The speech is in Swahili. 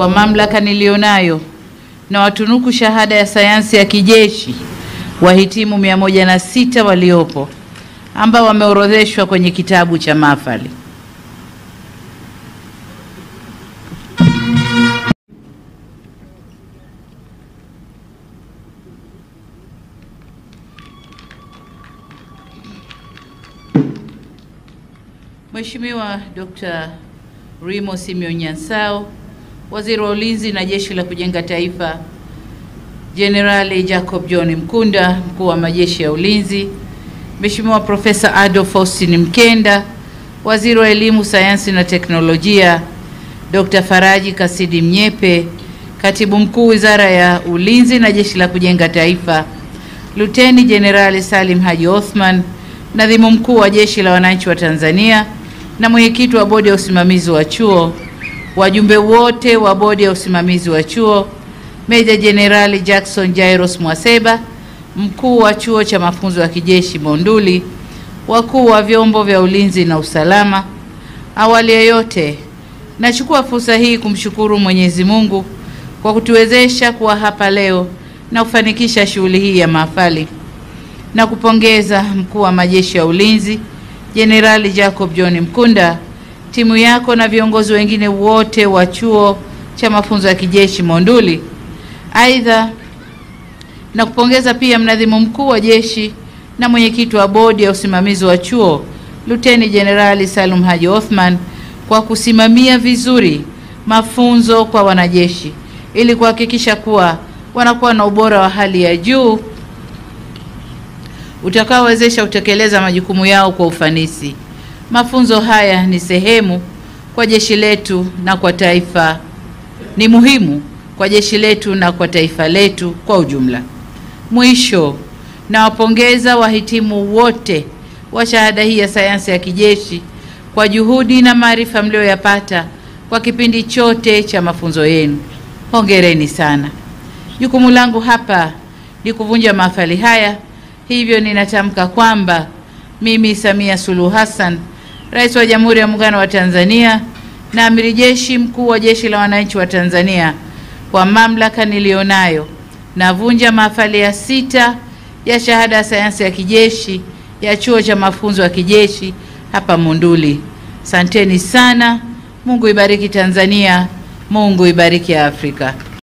kwa mamlaka nilionayo na watunuku shahada ya sayansi ya kijeshi wahitimu 106 waliopo ambao wameorodheshwa kwenye kitabu cha mahafali. Mheshimiwa Dr. Rimo Simeon Nyansao, Waziri wa Ulinzi na Jeshi la Kujenga Taifa, Generali Jacob John Mkunda, Mkuu wa Majeshi ya Ulinzi, Mheshimiwa Profesa Adolf Faustin Mkenda, Waziri wa Elimu, Sayansi na Teknolojia, Dr. Faraji Kasidi Mnyepe, Katibu Mkuu Wizara ya Ulinzi na Jeshi la Kujenga Taifa, Luteni Jenerali Salim Haji Othman, Nadhimu Mkuu wa Jeshi la Wananchi wa Tanzania na Mwenyekiti wa Bodi ya Usimamizi wa Chuo, wajumbe wote wa Bodi ya Usimamizi wa Chuo, Meja Jenerali Jackson Jairos Mwaseba, Mkuu wa Chuo cha Mafunzo ya Kijeshi Monduli, wakuu wa vyombo vya ulinzi na usalama. Awali ya yote, nachukua fursa hii kumshukuru Mwenyezi Mungu kwa kutuwezesha kuwa hapa leo na kufanikisha shughuli hii ya mahafali, na kupongeza Mkuu wa Majeshi ya Ulinzi Jenerali Jacob John Mkunda, timu yako na viongozi wengine wote wa Chuo cha Mafunzo ya Kijeshi Monduli. Aidha, na kupongeza pia Mnadhimu Mkuu wa Jeshi na Mwenyekiti wa Bodi ya Usimamizi wa Chuo Luteni Jenerali Salim Haji Othman kwa kusimamia vizuri mafunzo kwa wanajeshi ili kuhakikisha kuwa wanakuwa na ubora wa hali ya juu utakaowezesha kutekeleza majukumu yao kwa ufanisi. Mafunzo haya ni sehemu kwa jeshi letu na kwa taifa, ni muhimu kwa jeshi letu na kwa taifa letu kwa ujumla. Mwisho, nawapongeza wahitimu wote wa shahada hii ya sayansi ya kijeshi kwa juhudi na maarifa mlioyapata kwa kipindi chote cha mafunzo yenu. Hongereni sana. Jukumu langu hapa ni kuvunja mahafali haya. Hivyo ninatamka kwamba mimi Samia Suluhu Hassan, Rais wa Jamhuri ya Muungano wa Tanzania na Amiri Jeshi Mkuu wa Jeshi la Wananchi wa Tanzania, kwa mamlaka nilionayo, navunja mahafali ya 6 ya shahada ya sayansi ya kijeshi ya Chuo cha Mafunzo ya Kijeshi hapa Monduli. Asanteni sana. Mungu ibariki Tanzania. Mungu ibariki Afrika.